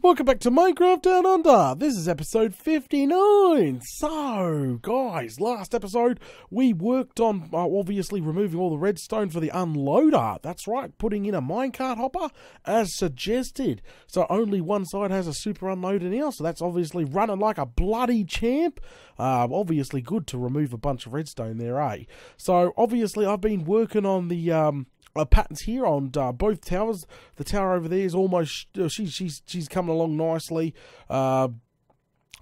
welcome back to Minecraft Down Under. This is episode 59. So, guys, last episode we worked on obviously removing all the redstone for the unloader. That's right, putting in a minecart hopper as suggested. So only one side has a super unloader now, so that's obviously running like a bloody champ. Obviously good to remove a bunch of redstone there, eh? So obviously I've been working on the patterns here on both towers. The tower over there is almost she's coming along nicely.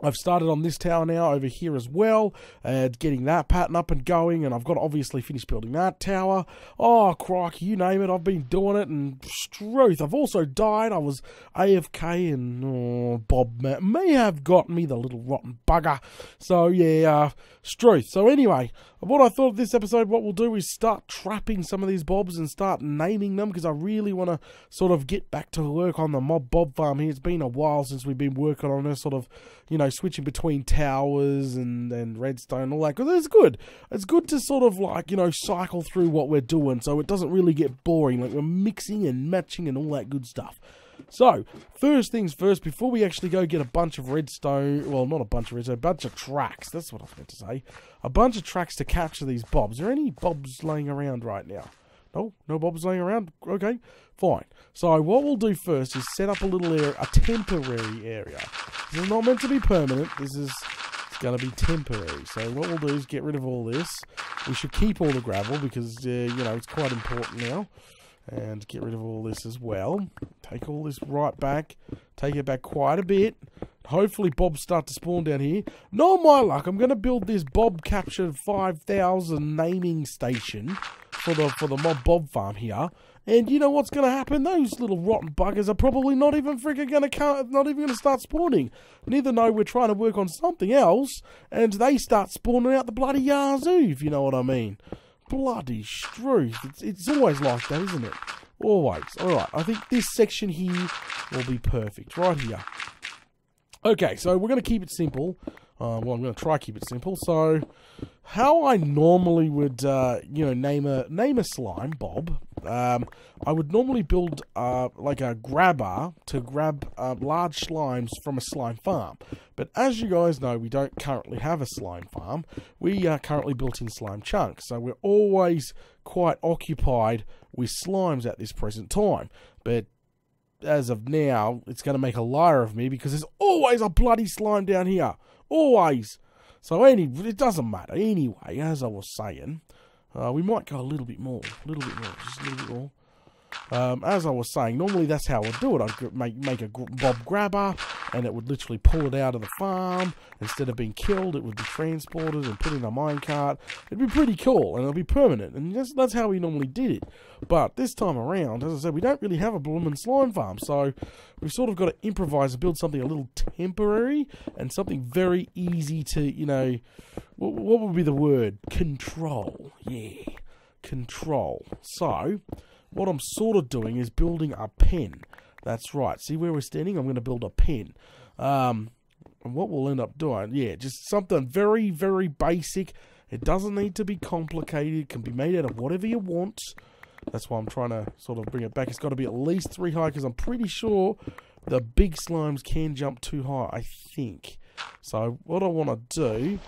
I've started on this tower now over here as well, getting that pattern up and going, and I've got to obviously finish building that tower. Oh, crikey, you name it, I've been doing it, and Struth, I've also died. I was AFK, and Bob may have got me, the little rotten bugger. So, yeah, Struth. So, anyway, what I thought of this episode, what we'll do is start trapping some of these bobs and start naming them, because I really want to sort of get back to work on the bob farm here. It's been a while since we've been working on this sort of, you know, switching between towers and redstone and all that, because it's good. It's good to sort of like, you know, cycle through what we're doing so it doesn't really get boring, like we're mixing and matching and all that good stuff. So, first things first, before we actually go get a bunch of redstone, well, not a bunch of redstone, a bunch of tracks, that's what I was meant to say, a bunch of tracks to capture these bobs. Are there any bobs laying around right now? No? No bobs laying around? Okay, fine. So what we'll do first is set up a little area, a temporary area. This is not meant to be permanent. This is going to be temporary. So what we'll do is get rid of all this. We should keep all the gravel because, you know, it's quite important now. And get rid of all this as well. Take all this right back. Take it back quite a bit. Hopefully bobs start to spawn down here. Not my luck. I'm going to build this bob captured 5,000 naming station for the mob bob farm here. And you know what's going to happen? Those little rotten buggers are probably not even freaking going to start spawning. Neither know we're trying to work on something else, and they start spawning out the bloody yazoo, if you know what I mean. Bloody Struth. It's always like that, isn't it? Always. Alright, I think this section here will be perfect. Right here. Okay, so we're going to keep it simple. Well, I'm going to try keep it simple. So, how I normally would, you know, name a slime bob, I would normally build like a grabber to grab large slimes from a slime farm. But as you guys know, we don't currently have a slime farm. We are currently built in slime chunks, so we're always quite occupied with slimes at this present time. But as of now, it's going to make a liar of me because there's always a bloody slime down here. Always. So it doesn't matter. Anyway, as I was saying, we might go a little bit more. Just a little bit more. As I was saying, normally that's how I'd do it. I'd make a bob grabber, and it would literally pull it out of the farm. Instead of being killed, it would be transported and put in a minecart. It'd be pretty cool, and it'll be permanent. And that's how we normally did it. But this time around, as I said, we don't really have a bloomin' slime farm. So we've sort of got to improvise and build something a little temporary and something very easy to, you know, what would be the word? Control. Yeah, control. So what I'm sort of doing is building a pen. That's right. See where we're standing? I'm going to build a pen. And what we'll end up doing, yeah, just something very, very basic. It doesn't need to be complicated. It can be made out of whatever you want. That's why I'm trying to sort of bring it back. It's got to be at least 3 high because I'm pretty sure the big slimes can jump too high, I think. So what I want to do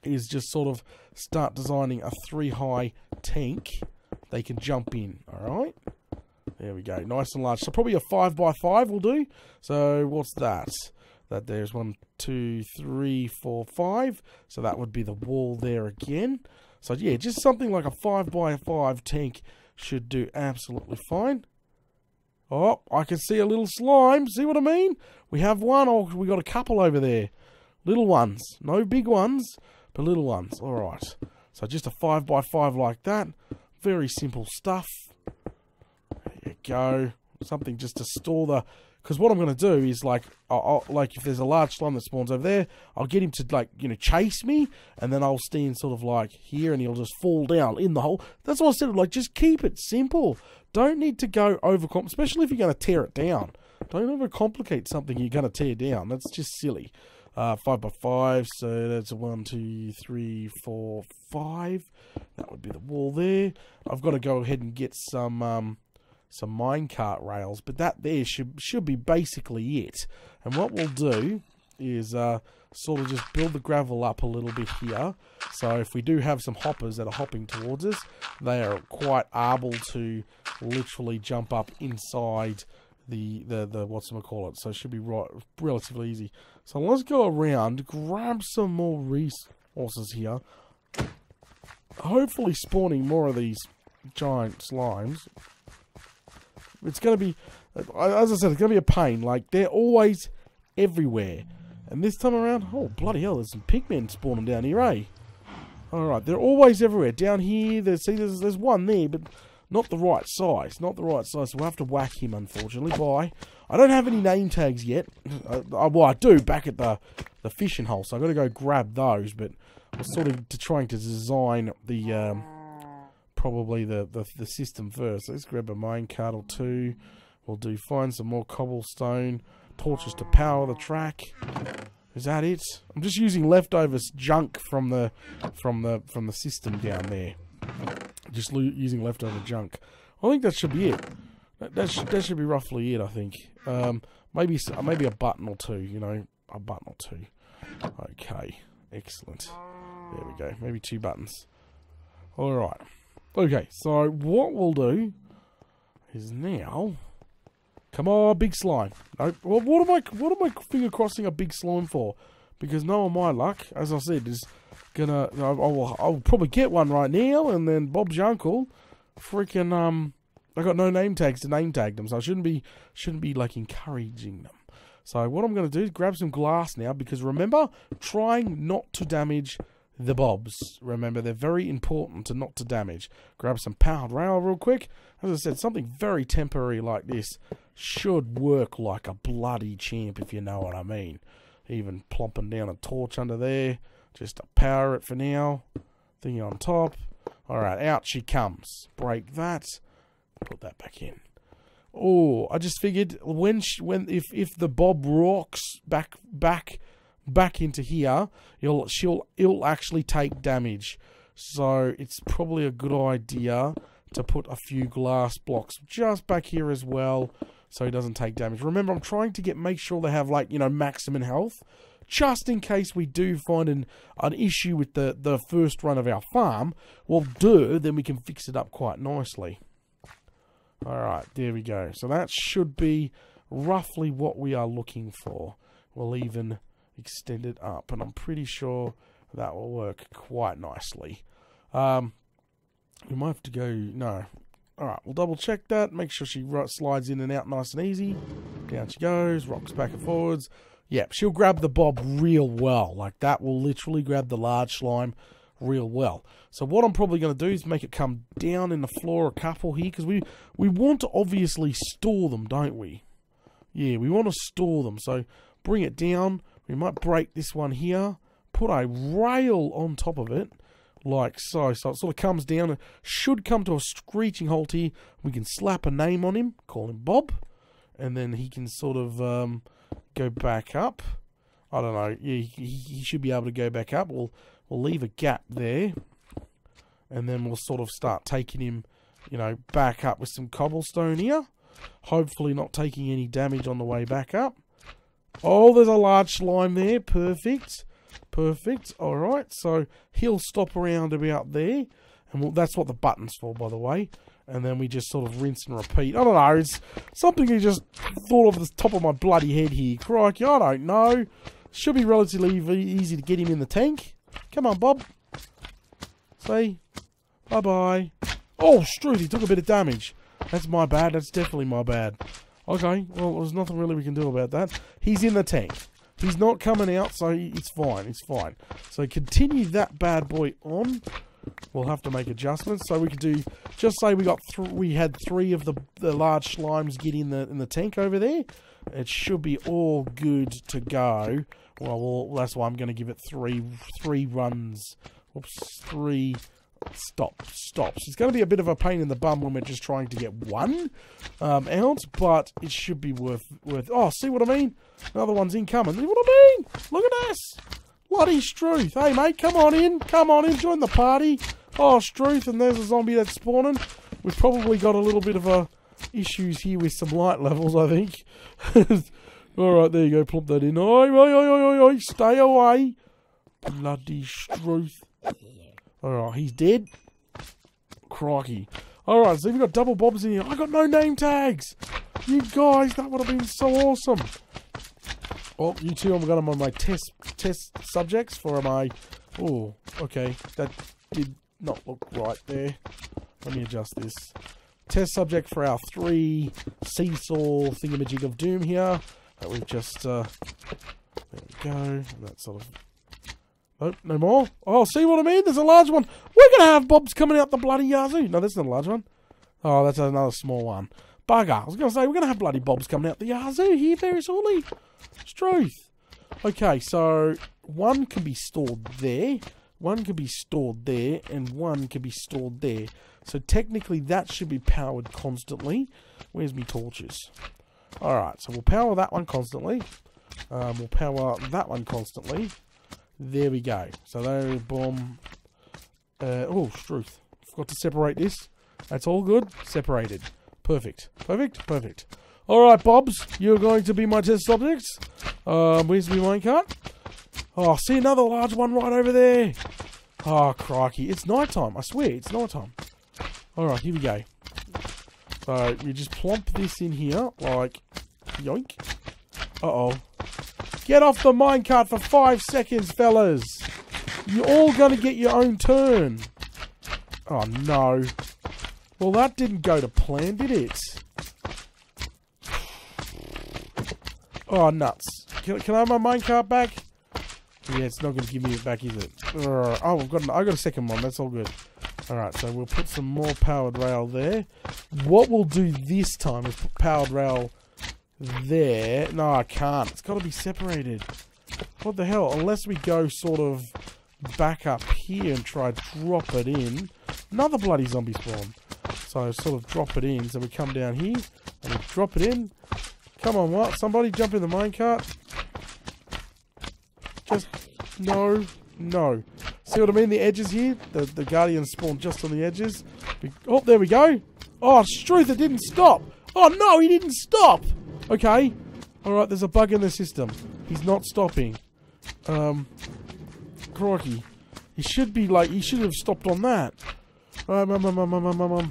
is just sort of start designing a 3 high tank they can jump in. Alright, there we go, nice and large. So probably a 5x5 will do. So what's that? That there's 1, 2, 3, 4, 5. So that would be the wall there again. So yeah, just something like a 5x5 tank should do absolutely fine. Oh, I can see a little slime. See what I mean? We have one, or we got a couple over there. Little ones, no big ones, but little ones. Alright, so just a 5x5 like that. Very simple stuff. There you go. Something just to store the... Because what I'm going to do is, like, like if there's a large slime that spawns over there, I'll get him to, like, you know, chase me, and then I'll stand sort of like here, and he'll just fall down in the hole. That's what I said, like, just keep it simple. Don't need to go overcomplicate, especially if you're going to tear it down. Don't overcomplicate something you're going to tear down. That's just silly. 5x5, so that's a 1, 2, 3, 4, 5. That would be the wall there. I've got to go ahead and get some some minecart rails, but that there should be basically it. And what we'll do is sort of just build the gravel up a little bit here. So if we do have some hoppers that are hopping towards us, they are quite able to literally jump up inside the whatchamacallit. So it should be relatively easy. So let's go around, grab some more resources here. Hopefully spawning more of these giant slimes. It's going to be, as I said, it's going to be a pain. Like, they're always everywhere. And this time around, oh, bloody hell, there's some pigmen spawning down here, eh? Alright, they're always everywhere. Down here, there's one there, but not the right size. Not the right size, so we'll have to whack him, unfortunately. Bye. I don't have any name tags yet. Well, I do back at the fishing hole, so I've got to go grab those, but I'm sort of trying to design the, probably the system first. Let's grab a minecart or two. We'll find some more cobblestone. Torches to power the track. Is that it? I'm just using leftovers junk from the system down there. Just using leftover junk. I think that should be it. That should be roughly it. I think. Maybe a button or two. You know, a button or two. Okay, excellent. There we go. Maybe 2 buttons. All right. Okay. So what we'll do is now. Come on, big slime. No, well, what am I finger crossing a big slime for? Because knowing my luck, as I said, is gonna. I'll probably get one right now, and then Bob's your uncle, freaking I got no name tags to name tag them, so I shouldn't be like encouraging them. So what I'm gonna do is grab some glass now, because remember, trying not to damage the bobs. Remember, they're very important to not to damage. Grab some powered rail real quick. As I said, something very temporary like this should work like a bloody champ, if you know what I mean. Even plopping down a torch under there, just to power it for now. Thingy on top. Alright, out she comes. Break that. Put that back in. Oh, I just figured if the bob rocks back into here, it'll actually take damage. So it's probably a good idea to put a few glass blocks just back here as well, so he doesn't take damage. Remember, I'm trying to make sure they have, like, you know, maximum health, just in case we do find an issue with the first run of our farm. Well, then we can fix it up quite nicely. Alright, there we go. So that should be roughly what we are looking for. We'll even extend it up, and I'm pretty sure that will work quite nicely. We might have to go, no. Alright, we'll double check that, make sure she slides in and out nice and easy. Down she goes, rocks back and forwards. Yep, she'll grab the bob real well. Like, that will literally grab the large slime real well. So what I'm probably going to do is make it come down in the floor a couple here, because we want to obviously store them, don't we? Yeah, we want to store them, so bring it down. We might break this one here, put a rail on top of it, like so. So it sort of comes down, and should come to a screeching halt here. We can slap a name on him, call him Bob, and then he can sort of go back up. I don't know. Yeah, he should be able to go back up. We'll leave a gap there, and then we'll sort of start taking him, you know, back up with some cobblestone here. Hopefully not taking any damage on the way back up. Oh, there's a large slime there. Perfect. Perfect. Alright, so he'll stop around about there. And that's what the button's for, by the way. And then we just sort of rinse and repeat. I don't know, it's something you just thought of the top of my bloody head here. Crikey, I don't know. Should be relatively easy to get him in the tank. Come on, Bob. See? Bye-bye. Oh, Struth, he took a bit of damage. That's my bad. That's definitely my bad. Okay, well, there's nothing really we can do about that. He's in the tank. He's not coming out, so it's fine. It's fine. So continue that bad boy on. We'll have to make adjustments. So we could do, just say we had 3 of the large slimes get in the tank over there. It should be all good to go. Well, that's why I'm going to give it three runs. Oops, 3 stops. It's going to be a bit of a pain in the bum when we're just trying to get 1 out, but it should be worth. Oh, see what I mean? Another one's incoming. See what I mean? Look at this. Bloody Struth. Hey, mate, come on in. Come on in. Join the party. Oh, Struth, and there's a zombie that's spawning. We've probably got a little bit of issues here with some light levels, I think. Alright, there you go. Plump that in. Oi, oi, oi, oi, oi, oi. Stay away. Bloody struth. Alright, he's dead. Crikey. Alright, so we've got double bobs in here. I got no name tags. You guys, that would have been so awesome. Well, you two, I've got them on my test subjects for my... Oh, okay. That did not look right there. Let me adjust this. Test subject for our 3 seesaw thingamajig of doom here. That we've just... there we go. That sort of... Oh, no more. Oh, see what I mean? There's a large one. We're going to have bobs coming out the bloody yazoo. No, that's not a large one. Oh, that's another small one. Bugger. I was going to say, we're going to have bloody bobs coming out the yazoo here very shortly. Truth. Okay, so one can be stored there. One can be stored there. And one can be stored there. So technically that should be powered constantly. Where's me torches? Alright, so we'll power that one constantly. We'll power that one constantly. There we go. So there, boom. Oh, struth. Forgot to separate this. That's all good. Separated. Perfect. Perfect. Perfect. Alright, Bobs. You're going to be my test subjects. Where's my minecart? Oh, see another large one right over there. Oh, crikey. It's nighttime. I swear, it's nighttime. Alright, here we go. So, you just plump this in here, like, yoink. Uh-oh. Get off the minecart for 5 seconds, fellas. You're all gonna get your own turn. Oh, no. Well, that didn't go to plan, did it? Oh, nuts. Can I have my minecart back? Yeah, it's not gonna give me it back, is it? Oh, I got a second one. That's all good. Alright, so we'll put some more powered rail there. What we'll do this time is put powered rail there. No, I can't. It's got to be separated. What the hell? Unless we go sort of back up here and try drop it in. Another bloody zombie spawn. So sort of drop it in. So we come down here and we drop it in. Come on, what? Somebody jump in the minecart. Just... No. No. See what I mean? The edges here? The guardians spawn just on the edges. Oh, there we go. Oh, Struth, it didn't stop. Oh, no, he didn't stop. Okay. Alright, there's a bug in the system. He's not stopping. Crikey. He should be like, he should have stopped on that. Oh,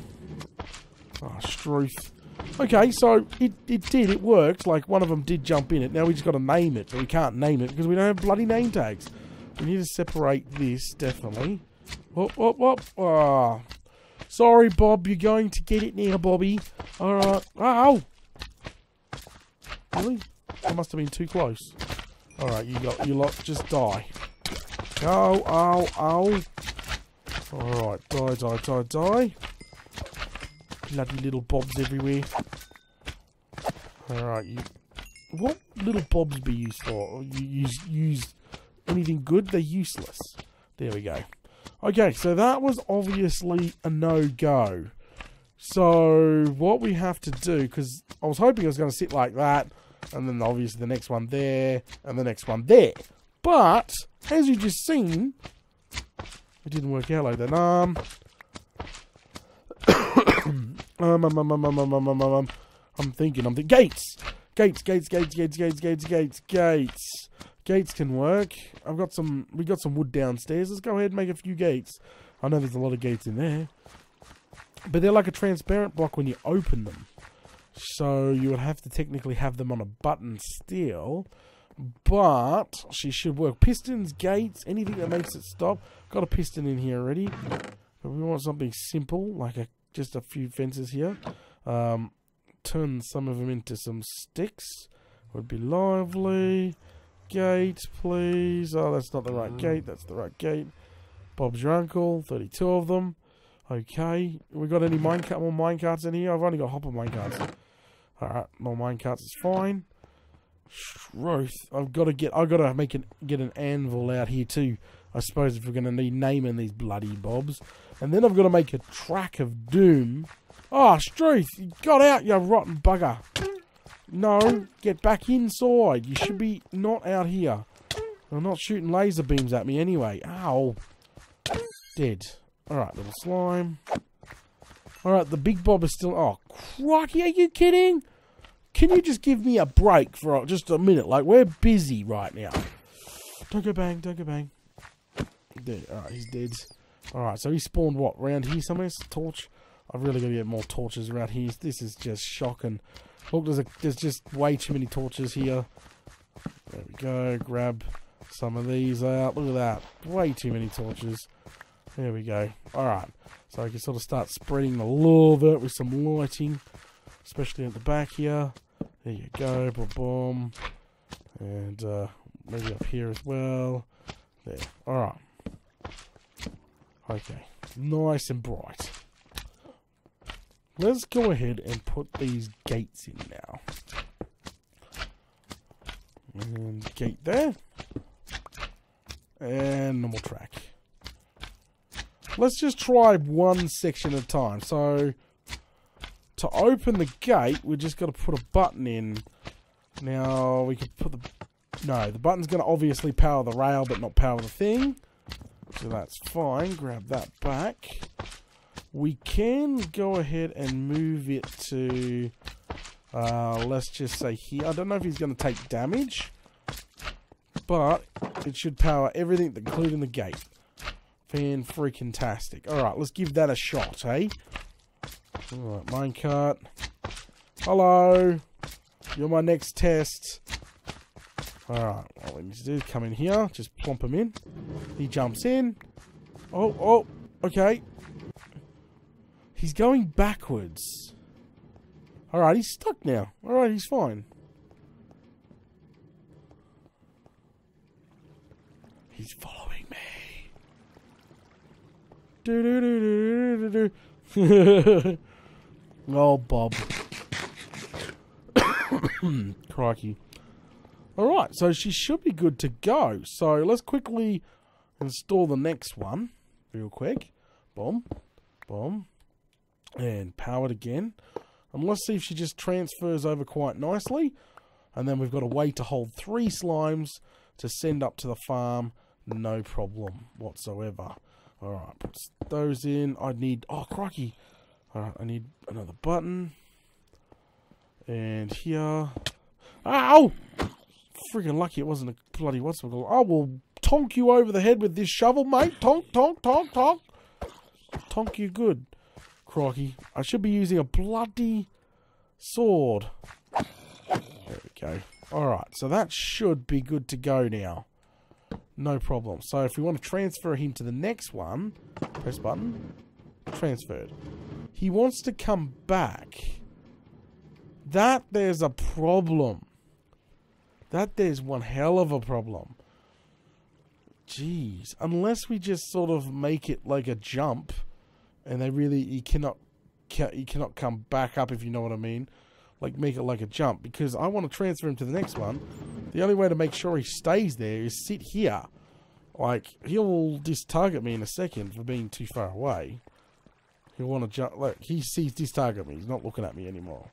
Struth. Okay, so it did, it worked. Like, one of them did jump in it. Now we just got to name it, but we can't name it because we don't have bloody name tags. We need to separate this, definitely. Whoop, whoop, whoop. Oh. Sorry, Bob, you're going to get it now, Bobby. Alright. Ow! Really? That must have been too close. Alright, you lot just die. Ow, ow, ow. Alright, die. Bloody little bobs everywhere. Alright, what little bobs be used for? You use anything good? They're useless. There we go. Okay, so that was obviously a no-go. So, what we have to do, because I was hoping it was going to sit like that, and then obviously the next one there, and the next one there. But, as you just seen, it didn't work out like that. I'm thinking, gates! Gates can work. We got some wood downstairs. Let's go ahead and make a few gates. I know there's a lot of gates in there. But they're like a transparent block when you open them. So you would have to technically have them on a button still. But she should work. Pistons, gates, anything that makes it stop. Got a piston in here already. But we want something simple, like just a few fences here. Turn some of them into some sticks. Would be lovely. Gate, please. Oh, that's not the right gate. That's the right gate. Bob's your uncle. 32 of them. Okay. We got any more minecarts in here? I've only got hopper minecarts. Alright, more minecarts is fine. Truth. I've got to get an anvil out here too. I suppose if we're going to need naming these bloody bobs. And then I've got to make a track of doom. Oh, Struth, you got out, you rotten bugger. No, get back inside. You should be not out here. They're not shooting laser beams at me anyway. Ow. Dead. Alright, little slime. Alright, the big bob is still... Oh, crikey, are you kidding? Can you just give me a break for just a minute? Like, we're busy right now. Don't go bang, don't go bang. Dead. Alright, he's dead. Alright, so he spawned what? Around here somewhere? Torch? I've really got to get more torches around here. This is just shocking. Look, there's just way too many torches here. There we go. Grab some of these out. Look at that. Way too many torches. There we go. Alright. So I can sort of start spreading the little bit with some lighting. Especially at the back here. There you go. Boom, boom. And maybe up here as well. There. Alright. Okay. Nice and bright. Let's go ahead and put these gates in now. And gate there. And normal track. Let's just try one section at a time. So, to open the gate, we just got to put a button in. Now, we could put the... No, the button's going to obviously power the rail, but not power the thing. So that's fine. Grab that back. We can go ahead and move it to... let's just say here. I don't know if he's going to take damage. But it should power everything, including the gate. Fan-freaking-tastic. Alright, let's give that a shot, eh? Alright, minecart. Hello. You're my next test. Alright, all we need to do is come in here. Just plump him in. He jumps in. Oh, okay. He's going backwards. Alright, he's stuck now. Alright, he's fine. He's following me. Do-do-do-do-do-do-do. Oh, Bob. Crikey. Alright, so she should be good to go. So let's quickly install the next one. Real quick. Boom. Boom. And power it again. And let's see if she just transfers over quite nicely. And then we've got a way to hold 3 slimes to send up to the farm. No problem whatsoever. Alright, put those in. I need... Oh, crikey. Alright, I need another button. And here... Ow! Freaking lucky it wasn't a bloody what's-it-called. I will tonk you over the head with this shovel, mate. Tonk, tonk, tonk, tonk. Tonk you good. Crikey. I should be using a bloody sword. There we go. Alright, so that should be good to go now. No problem. So if we want to transfer him to the next one, press button, transferred. He wants to come back. There's a problem. There's one hell of a problem. Jeez. Unless we just sort of make it like a jump, and he cannot come back up, if you know what I mean. Like, make it like a jump, because I want to transfer him to the next one. The only way to make sure he stays there is sit here. Like, he'll just target me in a second for being too far away. He'll want to jump. Like, he sees this target me. He's not looking at me anymore.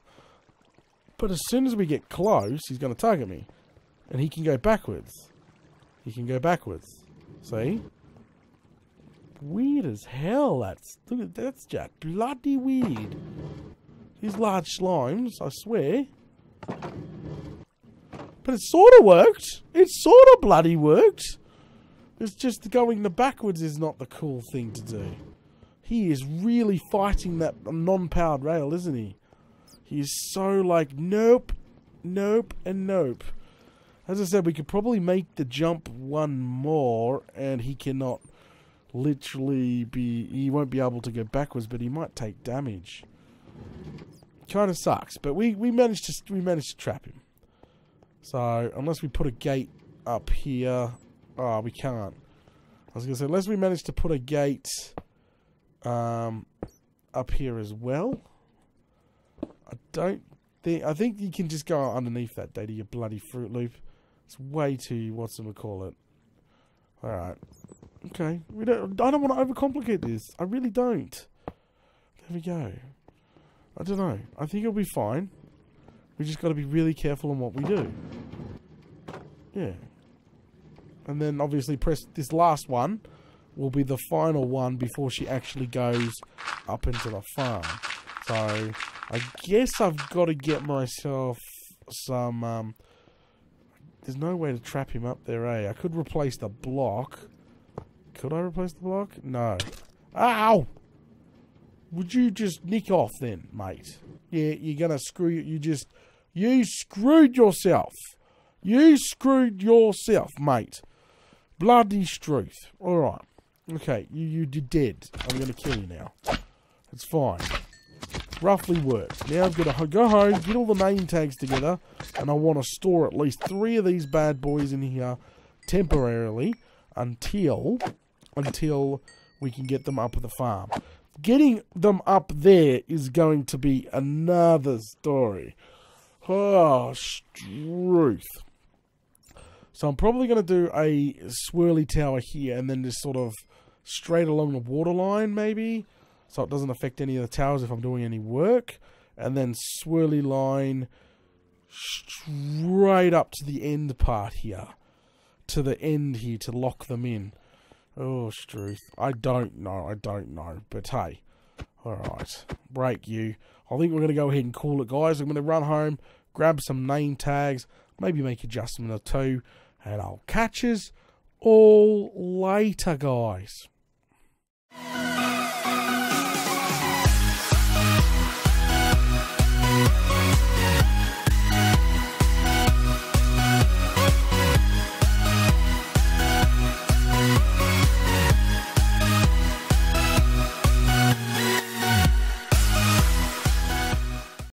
But as soon as we get close, he's going to target me. And he can go backwards. He can go backwards. See? Weird as hell. That's just bloody weird. These large slimes, I swear. But it sort of worked. It sort of bloody worked. It's just going the backwards is not the cool thing to do. He is really fighting that non-powered rail, isn't he? He is so like, nope, nope, and nope. As I said, we could probably make the jump one more, and he cannot literally he won't be able to go backwards, but he might take damage. Kind of sucks, but we managed to trap him. So unless we put a gate up here, we can't. I was gonna say unless we manage to put a gate up here as well. I think you can just go underneath that, Data, you bloody Fruit Loop. It's way too call it. All right, okay. I don't want to overcomplicate this. I really don't. There we go. I don't know. I think it'll be fine. We just got to be really careful on what we do. Yeah. And then obviously press this last one will be the final one before she actually goes up into the farm. So I guess I've got to get myself some, there's no way to trap him up there, eh? I could replace the block. Could I replace the block? No. Ow! Would you just nick off then, mate? Yeah, you're gonna screw you screwed yourself. You screwed yourself, mate. Bloody struth. Alright. Okay, you're dead. I'm gonna kill you now. It's fine. Roughly worked. Now I've got to go home, get all the name tags together, and I want to store at least 3 of these bad boys in here temporarily until we can get them up at the farm. Getting them up there is going to be another story. Oh, struth. So I'm probably going to do a swirly tower here and then just sort of straight along the waterline maybe, so it doesn't affect any of the towers if I'm doing any work, and then swirly line straight up to the end part here, to the end here to lock them in. Oh, struth. I don't know, but hey, alright, break you. I think we're going to go ahead and call it, guys. I'm going to run home, grab some name tags, maybe make adjustment or 2, and I'll catch us all later, guys.